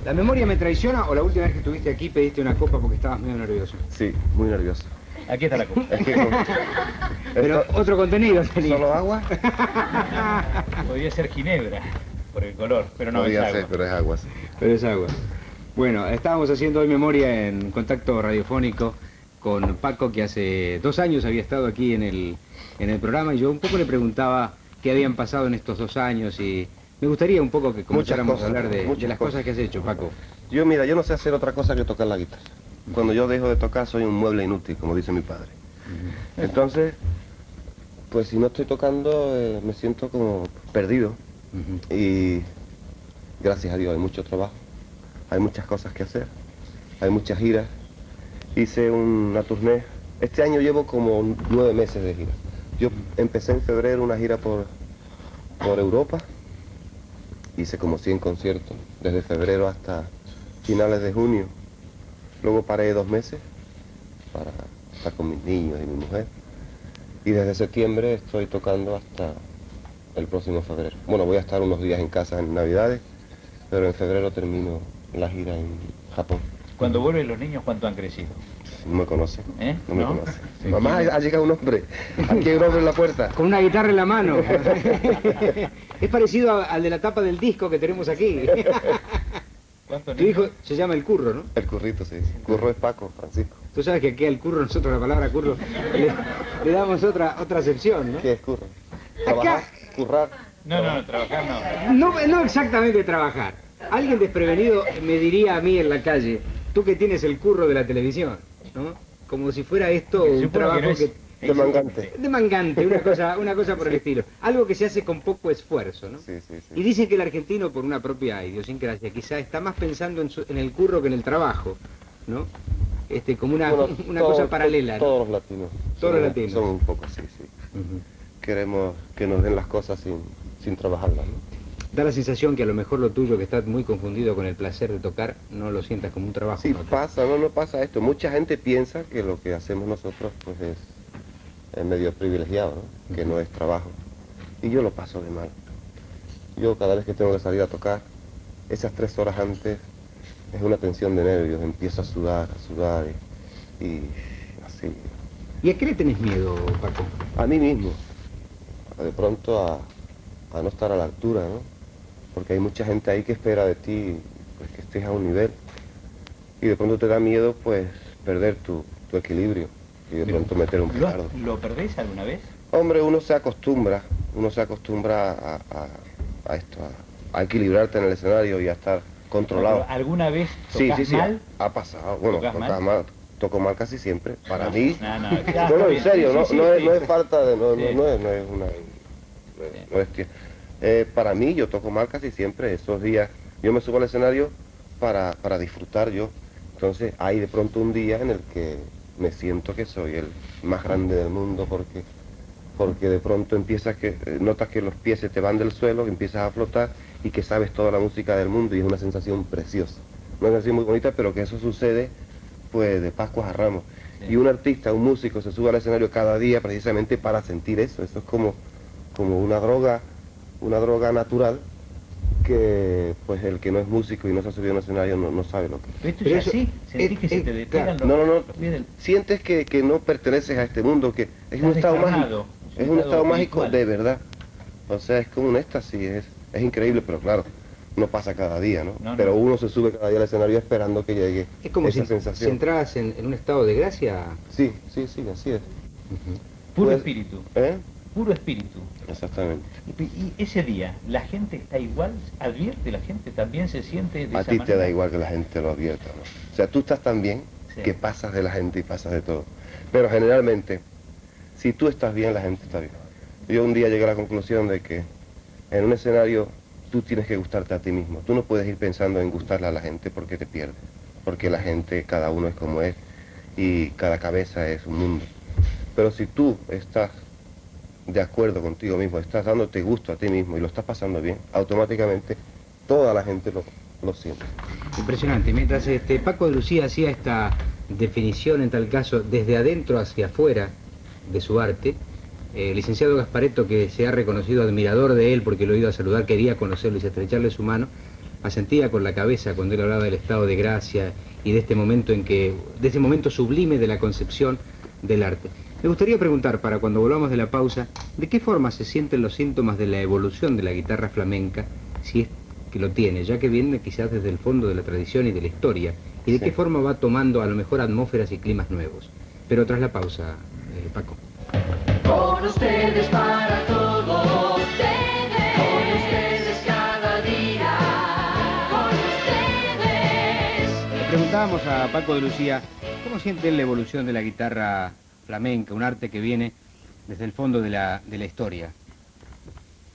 ¿La memoria me traiciona o la última vez que estuviste aquí pediste una copa porque estabas medio nervioso? Sí, muy nervioso. Aquí está la copa. Es que Pero otro contenido tenía. ¿Solo agua? Podría ser ginebra, por el color, pero no es Podría agua. ser, pero es agua, sí. Pero es agua. Bueno, estábamos haciendo hoy memoria en contacto radiofónico con Paco, que hace 2 años había estado aquí en el programa, y yo un poco le preguntaba qué habían pasado en estos 2 años, y me gustaría un poco que comenzáramos a hablar de las cosas que has hecho, Paco. Yo, mira, yo no sé hacer otra cosa que tocar la guitarra. Cuando yo dejo de tocar soy un mueble inútil, como dice mi padre. Entonces, pues si no estoy tocando, me siento como perdido. Y gracias a Dios hay mucho trabajo, hay muchas cosas que hacer, hay muchas giras. Hice una tournée. Este año llevo como 9 meses de gira. Yo empecé en febrero una gira por Europa. Hice como 100 conciertos, desde febrero hasta finales de junio. Luego paré 2 meses para estar con mis niños y mi mujer. Y desde septiembre estoy tocando hasta el próximo febrero. Bueno, voy a estar unos días en casa en Navidades, pero en febrero termino la gira en Japón. Cuando vuelven los niños, ¿cuánto han crecido? No me conocen. ¿No? Me conocen. Mamá, ha llegado un hombre. Aquí hay un hombre en la puerta. Con una guitarra en la mano. Es parecido al de la tapa del disco que tenemos aquí. ¿Cuántos Tu hijo niños? se llama El Curro, ¿no? El currito, sí. Curro es Paco, Francisco. Tú sabes que aquí al curro, nosotros la palabra curro, le damos otra acepción, ¿no? ¿Qué es curro? Trabajar, currar. No, trabajar no. No exactamente trabajar. Alguien desprevenido me diría a mí en la calle, tú que tienes el curro de la televisión, ¿no? Como si fuera esto Se un supone trabajo no es que... Demangante. Demangante, una cosa por el estilo. Algo que se hace con poco esfuerzo, ¿no? Sí. Y dicen que el argentino, por una propia idiosincrasia, quizá está más pensando en el curro que en el trabajo, ¿no? Como una cosa paralela, ¿no? Todos los latinos. Todos los latinos. Son un poco así, sí. Queremos que nos den las cosas sin trabajarlas, ¿no? Da la sensación que a lo mejor lo tuyo, que está muy confundido con el placer de tocar, no lo sientas como un trabajo. Sí, ¿no? no pasa esto. Mucha gente piensa que lo que hacemos nosotros pues es medio privilegiado, ¿no? Que no es trabajo. Y yo lo paso de mal. Yo cada vez que tengo que salir a tocar, esas 3 horas antes es una tensión de nervios, empiezo a sudar y así. ¿Y a qué le tenés miedo, Paco? A mí mismo, de pronto a no estar a la altura, ¿no? Porque hay mucha gente ahí que espera de ti pues, que estés a un nivel. Y de pronto te da miedo pues perder tu equilibrio y de pronto meter un petardo. ¿Lo perdés alguna vez? Hombre, uno se acostumbra a esto, a equilibrarte en el escenario y a estar controlado. ¿Pero ¿Alguna vez Sí, tocás mal? ha pasado. Bueno, ¿Tocás tocas mal? mal, toco mal casi siempre. Para mí, No, no, en serio, no es falta de, Sí. no es una, no es que, para mí yo toco mal casi siempre. Esos días yo me subo al escenario para disfrutar yo. Entonces hay de pronto un día en el que me siento que soy el más grande del mundo porque de pronto notas que los pies se te van del suelo, que empiezas a flotar y que sabes toda la música del mundo y es una sensación preciosa. Una sensación muy bonita, pero que eso sucede pues de Pascuas a Ramos. Sí. Y un artista, un músico se sube al escenario cada día precisamente para sentir eso. Eso es como una droga natural que pues el que no es músico y no se ha subido a un escenario no sabe lo que es. ¿Pero esto Pero es eso- así? ¿Sentís que se te despegan Claro. los pies del... Sientes que no perteneces a este mundo, que es Estás un estado mágico. descarnado, Es un estado mágico espiritual. de verdad. O sea, es como un éxtasis, es increíble, pero claro, no pasa cada día, ¿no? No. Pero uno se sube cada día al escenario esperando que llegue Es como esa si sensación. entras en un estado de gracia. Sí, así es. Puro Pues, espíritu, ¿Eh? puro espíritu. Exactamente. Y ese día, ¿la gente está igual? ¿Advierte la gente? ¿También se siente de A esa ti te manera? da igual que la gente lo advierta, ¿no? O sea, tú estás tan bien Sí. que pasas de la gente y pasas de todo. Pero generalmente, si tú estás bien, la gente está bien. Yo un día llegué a la conclusión de que en un escenario tú tienes que gustarte a ti mismo. Tú no puedes ir pensando en gustarle a la gente porque te pierdes. Porque la gente, cada uno es como es y cada cabeza es un mundo. Pero si tú estás de acuerdo contigo mismo, estás dándote gusto a ti mismo y lo estás pasando bien, automáticamente toda la gente lo siente. Impresionante. Mientras Paco de Lucía hacía esta definición, en tal caso, desde adentro hacia afuera de su arte, el licenciado Gasparetto, que se ha reconocido admirador de él porque lo he ido a saludar, quería conocerlo y estrecharle su mano, asentía con la cabeza cuando él hablaba del estado de gracia y de este momento de ese momento sublime de la concepción del arte. Me gustaría preguntar, para cuando volvamos de la pausa, ¿de qué forma se sienten los síntomas de la evolución de la guitarra flamenca, si es que lo tiene, ya que viene quizás desde el fondo de la tradición y de la historia, y de qué forma va tomando a lo mejor atmósferas y climas nuevos? Pero tras la pausa, Paco. Con ustedes para todos, con ustedes cada día, con ustedes. Le preguntábamos a Paco de Lucía, ¿cómo siente él la evolución de la guitarra flamenca, un arte que viene desde el fondo de la historia?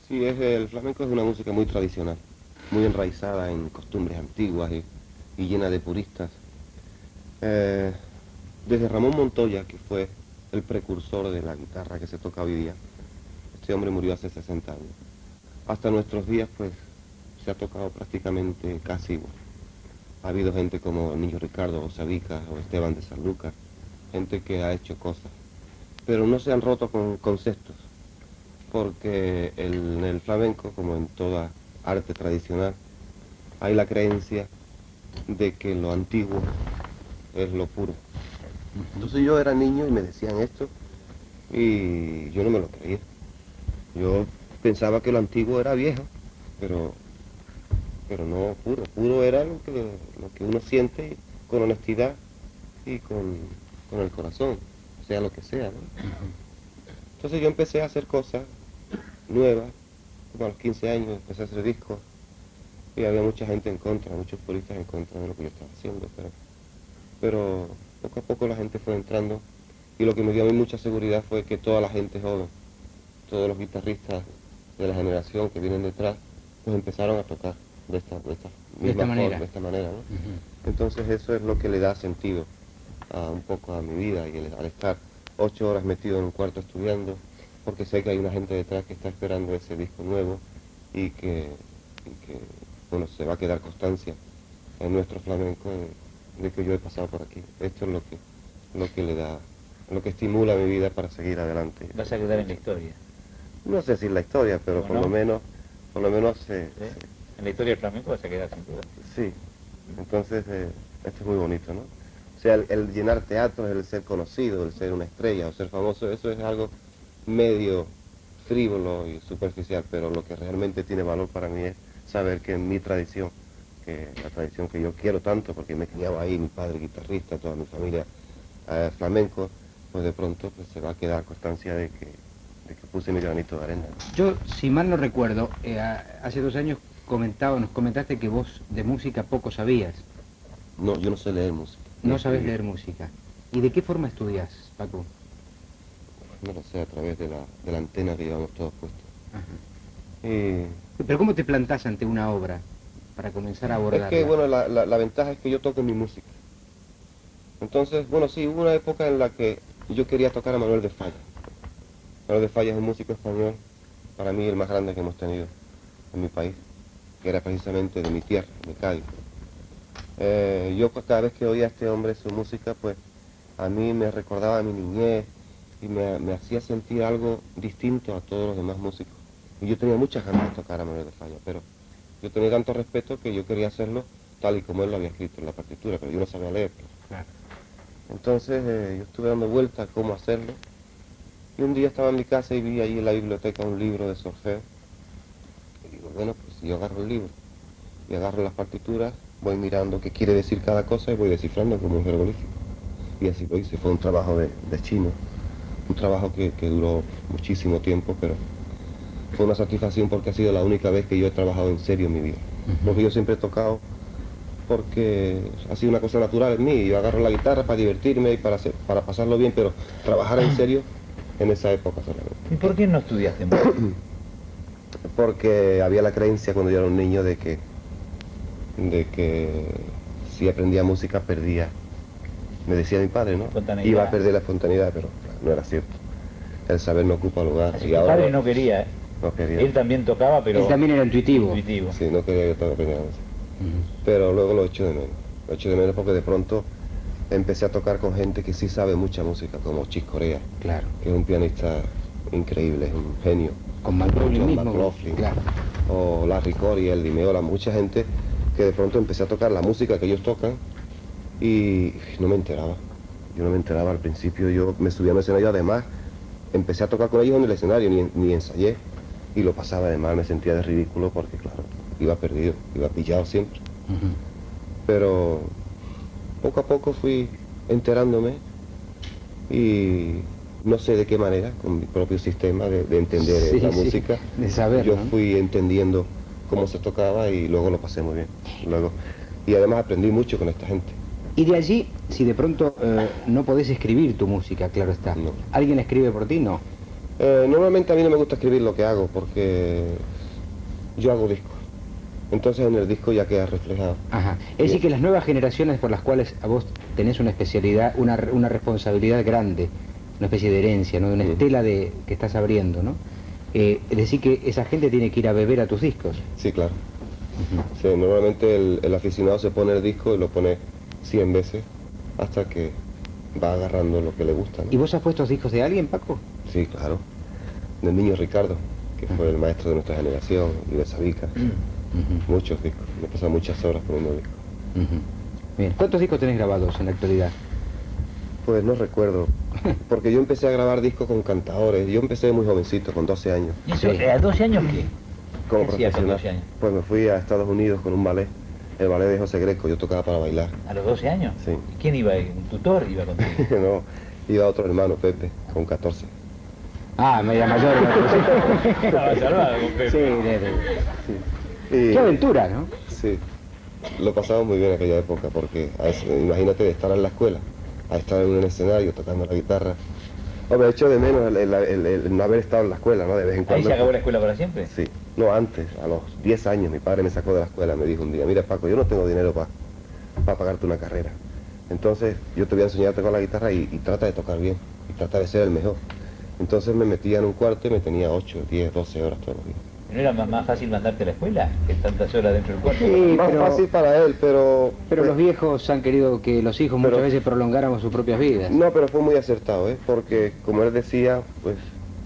Sí, el flamenco es una música muy tradicional, muy enraizada en costumbres antiguas y llena de puristas. Desde Ramón Montoya, que fue el precursor de la guitarra que se toca hoy día, este hombre murió hace 60 años, hasta nuestros días pues se ha tocado prácticamente casi igual. Ha habido gente como Niño Ricardo o Sabica o Esteban de Sanlúcar, gente que ha hecho cosas, pero no se han roto con conceptos, porque en el flamenco, como en toda arte tradicional, hay la creencia de que lo antiguo es lo puro. Entonces yo era niño y me decían esto y yo no me lo creía. Yo pensaba que lo antiguo era viejo, pero no puro. Puro era lo que uno siente con honestidad y con el corazón, sea lo que sea, ¿no? Entonces yo empecé a hacer cosas nuevas, como a los 15 años empecé a hacer discos y había mucha gente en contra, muchos puristas en contra de lo que yo estaba haciendo, pero poco a poco la gente fue entrando y lo que me dio a mí mucha seguridad fue que toda la gente joven, todos los guitarristas de la generación que vienen detrás, pues empezaron a tocar de esta manera, ¿no? Entonces eso es lo que le da sentido un poco a mi vida y al estar 8 horas metido en un cuarto estudiando, porque sé que hay una gente detrás que está esperando ese disco nuevo y que bueno, se va a quedar constancia en nuestro flamenco de que yo he pasado por aquí. Esto es lo que le da, lo que estimula mi vida para seguir adelante. Vas a quedar en la historia. No sé si en la historia, pero por lo menos ¿Sí? En la historia del flamenco vas a quedar sin duda. Sí, entonces esto es muy bonito, ¿no? O sea, el llenar teatros, el ser conocido, el ser una estrella o ser famoso, eso es algo medio frívolo y superficial, pero lo que realmente tiene valor para mí es saber que en mi tradición, que la tradición que yo quiero tanto, porque me he criado ahí, mi padre guitarrista, toda mi familia flamenco, pues de pronto pues, se va a quedar constancia de que puse mi granito de arena. Yo, si mal no recuerdo, hace 2 años nos comentaste que vos de música poco sabías. No, yo no sé leer música. No sabes leer música. ¿Y de qué forma estudias, Paco? No lo sé, a través de la antena que llevamos todos puestos. Pero ¿cómo te plantás ante una obra para comenzar a abordarla? Es que, bueno, la ventaja es que yo toco mi música. Entonces, bueno, sí, hubo una época en la que yo quería tocar a Manuel de Falla. Manuel de Falla es un músico español, para mí el más grande que hemos tenido en mi país, que era precisamente de mi tierra, de Cádiz. Yo cada vez que oía a este hombre su música, pues a mí me recordaba a mi niñez y me hacía sentir algo distinto a todos los demás músicos. Y yo tenía muchas ganas de tocar a Manuel de Falla, pero yo tenía tanto respeto que yo quería hacerlo tal y como él lo había escrito en la partitura, pero yo no sabía leer. Claro. Entonces yo estuve dando vueltas a cómo hacerlo, y un día estaba en mi casa y vi allí en la biblioteca un libro de solfeo. Y digo, bueno, pues si yo agarro el libro y agarro las partituras, voy mirando qué quiere decir cada cosa y voy descifrando como un jeroglífico. Y así lo hice, fue un trabajo de chino, un trabajo que duró muchísimo tiempo, pero fue una satisfacción porque ha sido la única vez que yo he trabajado en serio en mi vida. Porque yo siempre he tocado porque ha sido una cosa natural en mí. Yo agarro la guitarra para divertirme y para pasarlo bien, pero trabajar en serio en esa época solamente. ¿Y por qué no estudiaste música? Porque había la creencia cuando yo era un niño de que si aprendía música perdía, me decía mi padre, ¿no? Iba a perder la espontaneidad, pero no era cierto. El saber no ocupa lugar. Así que tu padre no quería, ¿eh? No quería. Él también tocaba, pero... Él también era intuitivo. Sí, no quería yo tocar música. Pero luego lo echo de menos. Lo echo de menos porque de pronto empecé a tocar con gente que sí sabe mucha música, como Chick Corea, Claro. que es un pianista increíble, es un genio. Con McLaughlin John mismo. McLaughlin, Claro. o Larry Coryell, Di Meola, mucha gente que de pronto empecé a tocar la música que ellos tocan y no me enteraba. Yo no me enteraba al principio, yo me subía al escenario, además empecé a tocar con ellos en el escenario, ni ensayé, y lo pasaba de mal, me sentía de ridículo porque, claro, iba perdido, iba pillado siempre. Pero poco a poco fui enterándome y no sé de qué manera, con mi propio sistema de entender Sí, la sí, música, de saber, yo ¿no? fui entendiendo cómo se tocaba y luego lo pasé muy bien. Y además aprendí mucho con esta gente. Y de allí, si de pronto no podés escribir tu música, claro está. No. ¿Alguien la escribe por ti? No. Normalmente a mí no me gusta escribir lo que hago porque yo hago discos. Entonces en el disco ya queda reflejado. Ajá. Es decir, que las nuevas generaciones por las cuales a vos tenés una especialidad, una responsabilidad grande, una especie de herencia, ¿no? De una estela que estás abriendo, ¿no? Es decir, que esa gente tiene que ir a beber a tus discos. Sí, claro. Sí, normalmente el aficionado se pone el disco y lo pone 100 veces hasta que va agarrando lo que le gusta, ¿no? ¿Y vos has puesto discos de alguien, Paco? Sí, claro. Del niño Ricardo, que fue el maestro de nuestra generación, y de Sabica. Muchos discos. Me he pasado muchas horas poniendo discos. Bien. ¿Cuántos discos tenés grabados en la actualidad? Pues no recuerdo, porque yo empecé a grabar discos con cantadores. Yo empecé muy jovencito, con 12 años, ¿Y eso, Sí. a 12 años qué? como ¿Qué hacías con profesional. 12 años? Pues me fui a Estados Unidos con un ballet, el ballet de José Greco. Yo tocaba para bailar. ¿A los 12 años? Sí. ¿Y quién iba ahí? ¿Un tutor iba contigo? No, iba otro hermano, Pepe, con 14. Ah, media mayor. Estaba salvado con Pepe. Sí, Y- Qué aventura, ¿no? Sí, lo pasamos muy bien en aquella época, porque imagínate de estar en la escuela, a estar en un escenario tocando la guitarra. Hombre, echo de menos el no haber estado en la escuela, ¿no? De vez en ¿Ahí cuando. se acabó la escuela para siempre? Sí, no, antes, a los 10 años, mi padre me sacó de la escuela, me dijo un día, mira Paco, yo no tengo dinero para pagarte una carrera. Entonces, yo te voy a enseñar a tocar la guitarra y trata de tocar bien, y trata de ser el mejor. Entonces me metía en un cuarto y me tenía 8, 10, 12 horas todos los días. ¿No era más fácil mandarte a la escuela que tantas horas dentro del cuarto? Sí, Más fácil para él, pero... Pero los viejos han querido que los hijos muchas Pero- veces prolongáramos sus propias vidas. No, pero fue muy acertado, ¿eh? Porque como él decía, pues,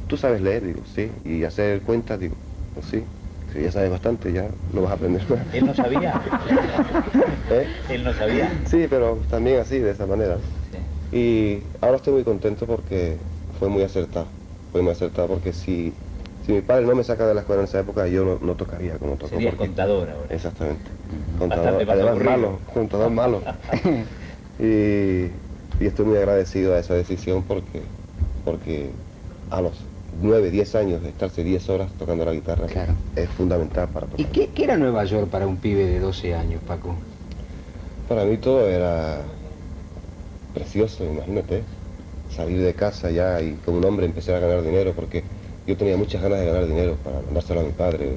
tú sabes leer, digo, sí, y hacer cuentas, digo, pues sí, si ya sabes bastante, ya lo vas a aprender más. ¿Él no sabía? ¿Eh? ¿Él no sabía? Sí, pero también así, de esa manera. Sí. Y ahora estoy muy contento porque fue muy acertado porque si mi padre no me saca de la escuela en esa época, yo no tocaría como toco. Serías porque- contador ahora. Exactamente. Bastante más Además aburrido. malo, contador malo. y estoy muy agradecido a esa decisión porque a los 9, 10 años de estarse 10 horas tocando la guitarra Claro. es fundamental para tocar. ¿Y qué era Nueva York para un pibe de 12 años, Paco? Para mí todo era precioso, imagínate, salir de casa ya y como un hombre empezar a ganar dinero, porque yo tenía muchas ganas de ganar dinero para mandárselo a mi padre,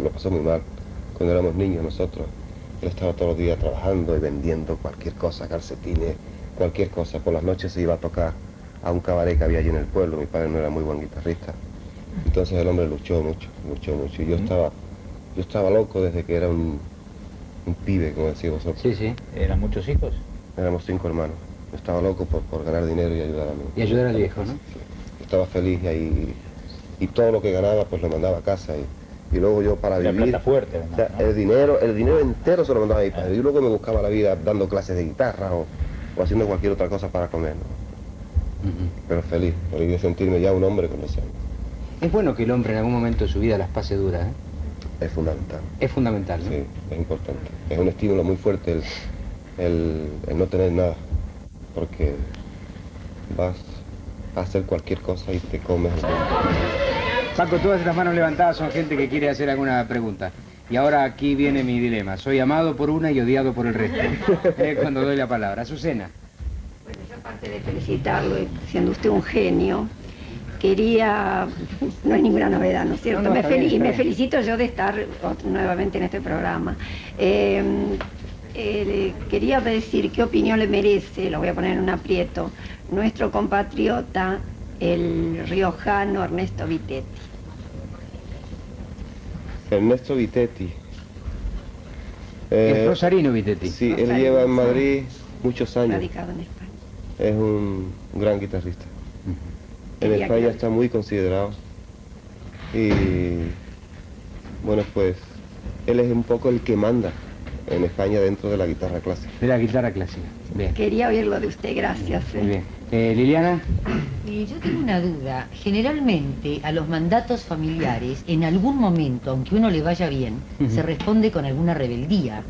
lo pasó muy mal cuando éramos niños nosotros. Él estaba todos los días trabajando y vendiendo cualquier cosa, calcetines, cualquier cosa. Por las noches se iba a tocar a un cabaret que había allí en el pueblo, mi padre no era muy buen guitarrista. Entonces el hombre luchó mucho. Y yo estaba loco desde que era un pibe, como decís vosotros. Sí, sí. ¿Eran muchos hijos? Éramos 5 hermanos. Yo estaba loco por ganar dinero y ayudar a mí. Y ayudar al viejo, ¿no? Estaba feliz y todo lo que ganaba pues lo mandaba a casa y luego yo para Era vivir... plata fuerte, o además, sea, ¿no? el dinero entero se lo mandaba a mi padre. Yo luego me buscaba la vida dando clases de guitarra o haciendo cualquier otra cosa para comer, ¿no? Pero feliz de sentirme ya un hombre con ese año. Es bueno que el hombre en algún momento de su vida las pase duras, ¿eh? Es fundamental. Es fundamental, ¿no? Sí, es importante. Es un estímulo muy fuerte el no tener nada, porque vas a hacer cualquier cosa y te comes. Paco, todas las manos levantadas son gente que quiere hacer alguna pregunta. Y ahora aquí viene mi dilema. Soy amado por una y odiado por el resto. Cuando doy la palabra. Azucena. Bueno, yo aparte de felicitarlo, siendo usted un genio, quería, no es ninguna novedad, ¿no es cierto? No, está bien, está me bien. felicito yo de estar nuevamente en este programa. Quería decir qué opinión le merece, lo voy a poner en un aprieto, nuestro compatriota, el riojano Ernesto Vitetti. Ernesto Vitetti. El rosarino Vitetti. Sí, él Rosarino, lleva en sí. Madrid muchos años. Radicado en España. Es un gran guitarrista. En Quería España que- está muy considerado. Y bueno, pues él es un poco el que manda en España dentro de la guitarra clásica. De la guitarra clásica. Bien. Quería oírlo de usted, gracias. Muy bien. Liliana. Yo tengo una duda. Generalmente a los mandatos familiares, en algún momento, aunque uno le vaya bien, se responde con alguna rebeldía.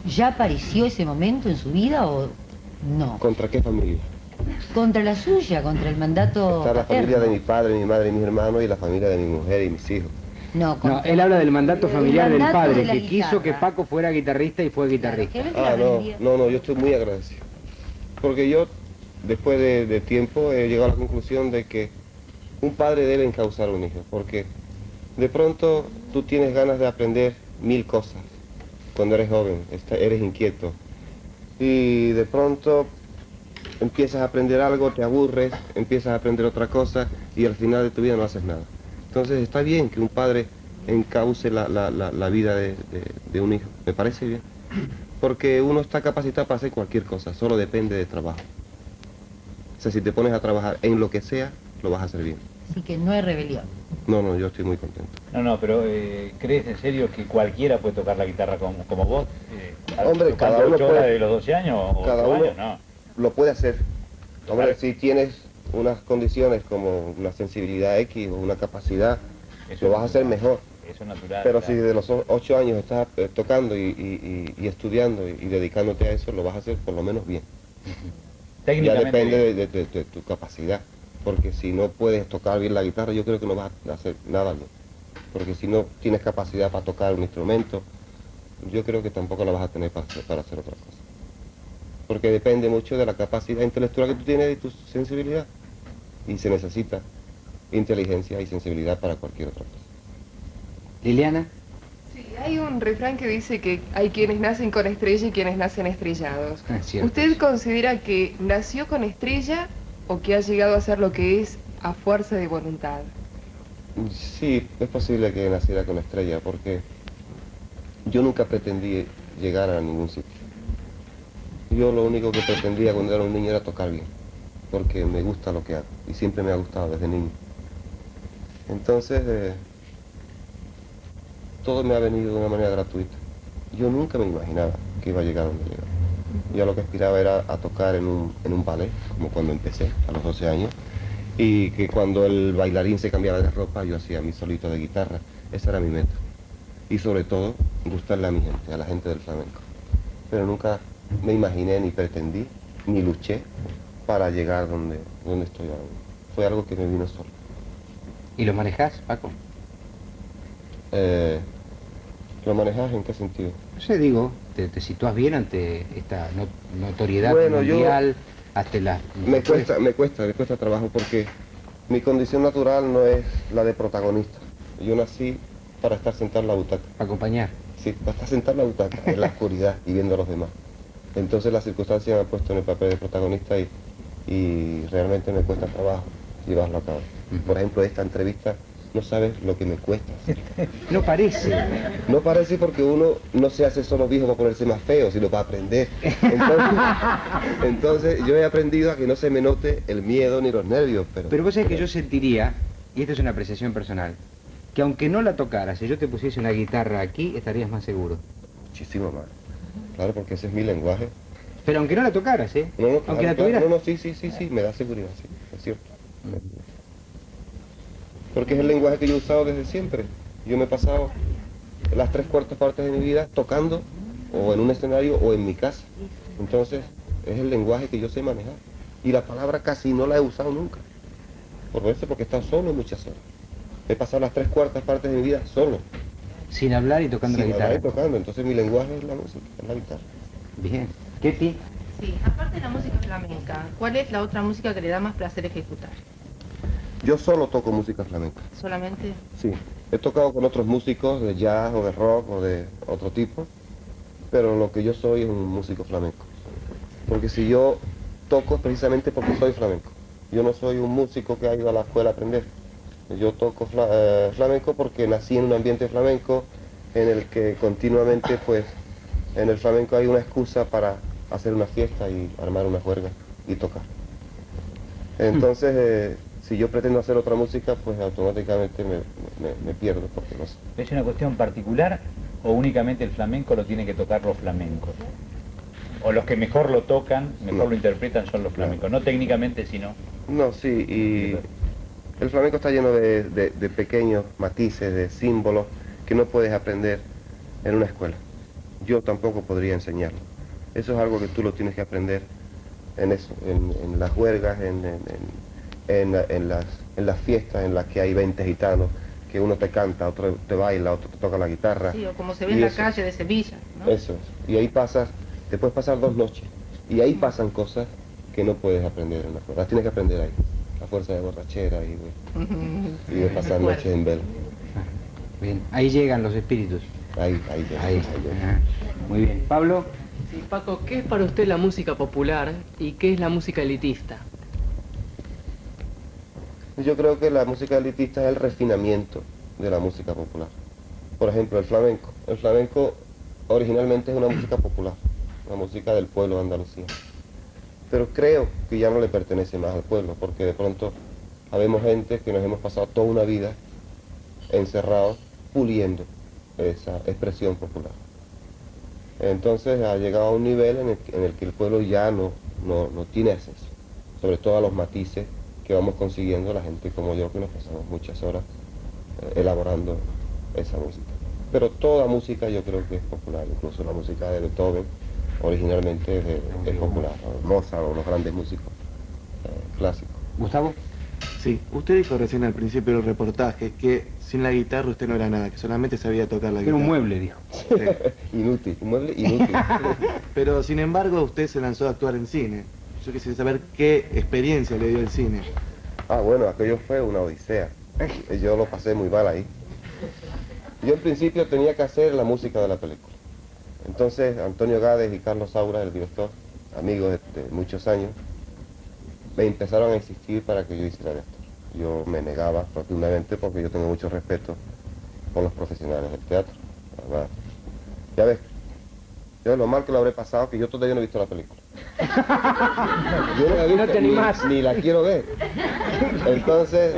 ¿Ya apareció ese momento en su vida o no? ¿Contra qué familia? Contra la suya, contra el mandato Está la familia paterno. de mi padre, mi madre y mis hermanos y la familia de mi mujer y mis hijos. No, No, contra... él habla del mandato familiar del mandato padre, de la que quiso guitarra. que Paco fuera guitarrista y fue guitarrista. Claro, que la No, rebeldía. yo estoy muy agradecido. Porque yo, después de tiempo, he llegado a la conclusión de que un padre debe encauzar a un hijo. Porque de pronto tú tienes ganas de aprender 1000 cosas cuando eres joven, eres inquieto. Y de pronto empiezas a aprender algo, te aburres, empiezas a aprender otra cosa y al final de tu vida no haces nada. Entonces está bien que un padre encauce la vida de un hijo, me parece bien. Porque uno está capacitado para hacer cualquier cosa, solo depende de trabajo. O sea, si te pones a trabajar en lo que sea, lo vas a hacer bien. Así que no es rebelión. No, yo estoy muy contento. No, pero ¿crees en serio que cualquiera puede tocar la guitarra como vos? Hombre, ¿Tocando cada uno 8 horas puede. de los 12 años o Cada 8 uno años? No. lo puede hacer. Hombre, Claro. si tienes unas condiciones como una sensibilidad X o una capacidad, Eso lo es vas a hacer natural. mejor. Eso es natural. Pero claro. si de los 8 años estás tocando y estudiando y dedicándote a eso, lo vas a hacer por lo menos bien. Ya Técnicamente depende bien. de tu capacidad. Porque si no puedes tocar bien la guitarra, yo creo que no vas a hacer nada bien. Porque si no tienes capacidad para tocar un instrumento, yo creo que tampoco la vas a tener para hacer otra cosa. Porque depende mucho de la capacidad intelectual que tú tienes y tu sensibilidad. Y se necesita inteligencia y sensibilidad para cualquier otra cosa. Liliana. Sí, hay un refrán que dice que hay quienes nacen con estrella y quienes nacen estrellados. Es cierto. ¿Usted considera que nació con estrella o que ha llegado a ser lo que es a fuerza de voluntad? Sí, es posible que naciera con estrella, porque yo nunca pretendí llegar a ningún sitio. Yo lo único que pretendía cuando era un niño era tocar bien, porque me gusta lo que hago, y siempre me ha gustado desde niño. Entonces, todo me ha venido de una manera gratuita. Yo nunca me imaginaba que iba a llegar a donde llegaba. Yo lo que aspiraba era a tocar en un ballet, como cuando empecé, a los 12 años, y que cuando el bailarín se cambiaba de ropa, yo hacía mi solito de guitarra. Esa era mi meta. Y sobre todo, gustarle a mi gente, a la gente del flamenco. Pero nunca me imaginé, ni pretendí, ni luché para llegar donde estoy ahora. Fue algo que me vino solo. ¿Y lo manejás, Paco? ¿Lo manejas en qué sentido? No sé, digo, te situás bien ante esta notoriedad Bueno, yo- mundial, hasta la... Me cuesta trabajo porque mi condición natural no es la de protagonista. Yo nací para estar sentado en la butaca. Para acompañar. Sí, para estar sentado en la butaca, en la oscuridad y viendo a los demás. Entonces las circunstancias me han puesto en el papel de protagonista y realmente me cuesta trabajo llevarlo a cabo. Por ejemplo, esta entrevista, no sabes lo que me cuesta hacer. No parece. No parece porque uno no se hace solo viejo para ponerse más feo, sino para aprender. Entonces yo he aprendido a que no se me note el miedo ni los nervios, Pero vos sabés que yo sentiría, y esto es una apreciación personal, que aunque no la tocaras, si yo te pusiese una guitarra aquí, estarías más seguro. muchísimo más. Claro, porque ese es mi lenguaje. Pero aunque no la tocaras, ¿eh? No, aunque claro, la tuvieras. no, sí, me da seguridad, sí, es cierto. Porque es el lenguaje que yo he usado desde siempre. Yo me he pasado las 3/4 partes de mi vida tocando, o en un escenario, o en mi casa. Entonces, es el lenguaje que yo sé manejar. Y la palabra casi no la he usado nunca. Por eso, porque he estado solo muchas horas. He pasado las 3/4 partes de mi vida solo, Sin hablar y tocando sin la hablar guitarra. y tocando. Entonces mi lenguaje es la música, es la guitarra. Bien. Ketty. Sí, aparte de la música flamenca, ¿cuál es la otra música que le da más placer ejecutar? Yo solo toco música flamenca. ¿Solamente? Sí, he tocado con otros músicos de jazz o de rock o de otro tipo, pero lo que yo soy es un músico flamenco. Porque si yo toco es precisamente porque soy flamenco. Yo no soy un músico que ha ido a la escuela a aprender. Yo toco flamenco porque nací en un ambiente flamenco en el que continuamente, pues, en el flamenco hay una excusa para hacer una fiesta y armar una juerga y tocar. Entonces, si yo pretendo hacer otra música, pues automáticamente me pierdo, porque no sé. ¿Es una cuestión particular ¿O únicamente el flamenco lo tienen que tocar los flamencos? ¿O los que mejor lo tocan, mejor No. lo interpretan son los flamencos? No técnicamente, sino... No, sí, y el flamenco está lleno de pequeños matices, de símbolos que no puedes aprender en una escuela. Yo tampoco podría enseñarlo. Eso es algo que tú lo tienes que aprender en eso, en las huelgas, en las fiestas en las que hay 20 gitanos, que uno te canta, otro te baila, otro te toca la guitarra. Sí, o como se ve Y en la eso. calle de Sevilla, ¿no? Eso es. Y ahí te puedes pasar 2 noches. Y ahí pasan cosas que no puedes aprender en la escuela. Las tienes que aprender ahí. La fuerza de borrachera y de pasar noches en vela. Bien, ahí llegan los espíritus. Ahí Ahí. llega. Ajá. Muy bien. Pablo, Sí, Paco, ¿qué es para usted la música popular y qué es la música elitista? Yo creo que la música elitista es el refinamiento de la música popular. Por ejemplo, el flamenco. El flamenco originalmente es una música popular, una música del pueblo de Andalucía. Pero creo que ya no le pertenece más al pueblo, porque de pronto habemos gente que nos hemos pasado toda una vida encerrados puliendo esa expresión popular. Entonces ha llegado a un nivel en el que el pueblo ya no tiene acceso, sobre todo a los matices que vamos consiguiendo la gente como yo, que nos pasamos muchas horas elaborando esa música. Pero toda música yo creo que es popular, incluso la música de Beethoven originalmente es popular, o Mozart o los grandes músicos clásicos. Gustavo. Sí, usted dijo recién al principio del reportaje que sin la guitarra usted no era nada, que solamente sabía tocar la Era guitarra. un mueble, dijo. Sí. Inútil, un mueble inútil. Pero sin embargo usted se lanzó a actuar en cine. Yo quisiera saber qué experiencia le dio el cine. Ah, bueno, aquello fue una odisea. Yo lo pasé muy mal ahí. Yo en principio tenía que hacer la música de la película. Entonces Antonio Gades y Carlos Saura, el director, amigos de muchos años, me empezaron a insistir para que yo hiciera de actor. Yo me negaba rotundamente porque yo tengo mucho respeto por los profesionales del teatro. Además, ya ves, yo lo mal que lo habré pasado, que yo todavía no he visto la película. Yo no la he visto, No te animás. ni la quiero ver. Entonces,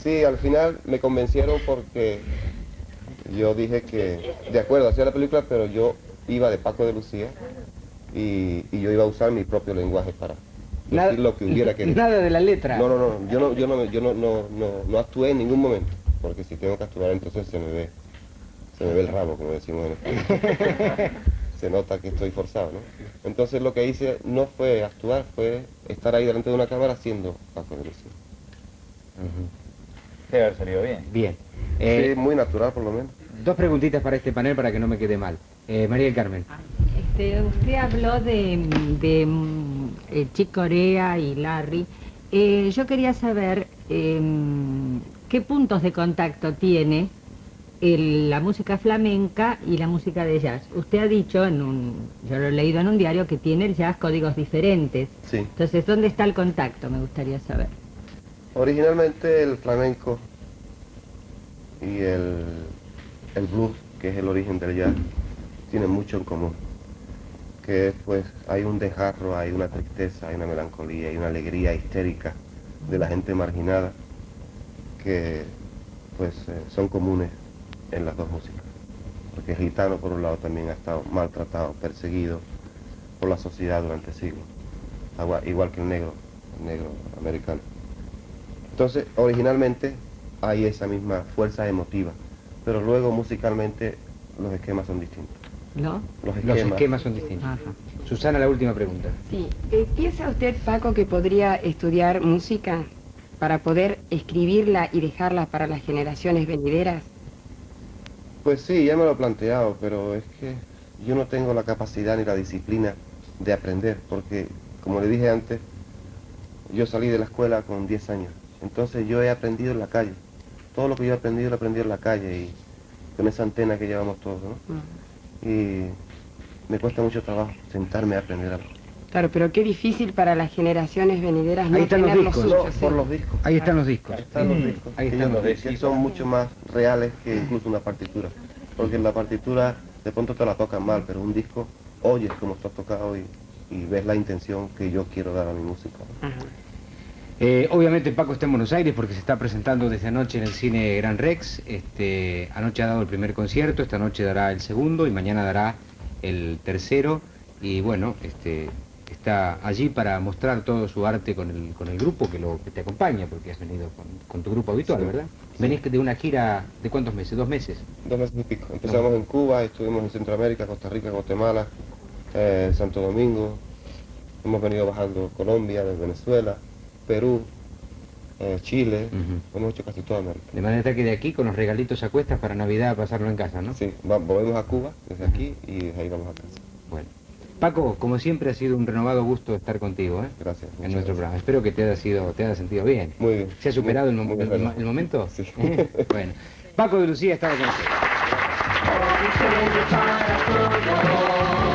sí, al final me convencieron porque yo dije que, de acuerdo, hacía la película, pero yo iba de Paco de Lucía y yo iba a usar mi propio lenguaje para decir lo que hubiera querido. Nada de la letra. No, yo no actué en ningún momento, porque si tengo que actuar entonces se me ve el rabo, como decimos en España. Se nota que estoy forzado, ¿no? Entonces lo que hice no fue actuar, fue estar ahí delante de una cámara haciendo Paco de Lucía. Debe haber salido bien. Bien. Sí, muy natural por lo menos. 2 preguntitas para este panel para que no me quede mal. María del Carmen. Usted habló de Chick Corea y Larry. Yo quería saber qué puntos de contacto tiene la música flamenca y la música de jazz. Usted ha dicho, yo lo he leído en un diario, que tiene el jazz códigos diferentes. Sí. Entonces, ¿dónde está el contacto? Me gustaría saber. Originalmente el flamenco y el blues, que es el origen del jazz, tienen mucho en común. Que pues hay un desgarro, hay una tristeza, hay una melancolía, hay una alegría histérica de la gente marginada que pues son comunes en las dos músicas. Porque el gitano por un lado también ha estado maltratado, perseguido por la sociedad durante siglos, igual que el negro americano. Entonces, originalmente hay esa misma fuerza emotiva, pero luego musicalmente los esquemas son distintos. ¿No? Los esquemas son distintos. Ajá. Susana, la última pregunta. Sí. ¿Piensa usted, Paco, que podría estudiar música para poder escribirla y dejarla para las generaciones venideras? Pues sí, ya me lo he planteado, pero es que yo no tengo la capacidad ni la disciplina de aprender, porque, como le dije antes, yo salí de la escuela con 10 años, entonces yo he aprendido en la calle. Todo lo que yo he aprendido, lo he aprendido en la calle y con esa antena que llevamos todos, ¿no? Y me cuesta mucho trabajo sentarme a aprender algo. Claro, pero qué difícil para las generaciones venideras no Ahí están los tener discos. suyos, No, sí. por los discos. Ahí están los discos. Ahí están los discos. Ahí que están yo- los que son mucho más reales que incluso una partitura. Porque en la partitura de pronto te la tocan mal, pero un disco oyes cómo está tocado y ves la intención que yo quiero dar a mi música. Ajá. Obviamente Paco está en Buenos Aires porque se está presentando desde anoche en el cine Gran Rex. Anoche ha dado el primer concierto, esta noche dará el segundo y mañana dará el tercero. Y bueno, está allí para mostrar todo su arte con el grupo que te acompaña, porque has venido con tu grupo habitual, Sí. ¿verdad? Venís de una gira de ¿cuántos meses? ¿2 meses? 2 meses y pico. Empezamos en Cuba, estuvimos en Centroamérica, Costa Rica, Guatemala, Santo Domingo. Hemos venido bajando Colombia, desde Venezuela, Perú, Chile. Hemos hecho casi toda América. De manera que de aquí con los regalitos a cuestas para Navidad pasarlo en casa, ¿no? Sí, volvemos a Cuba desde aquí y desde ahí vamos a casa. Bueno. Paco, como siempre ha sido un renovado gusto estar contigo, ¿eh? Gracias. En nuestro programa. Espero que te haya sentido bien. Muy bien. ¿Se ha superado Muy bien. el momento? Sí. Bueno. Paco de Lucía estaba con nosotros. Con ustedes para todos.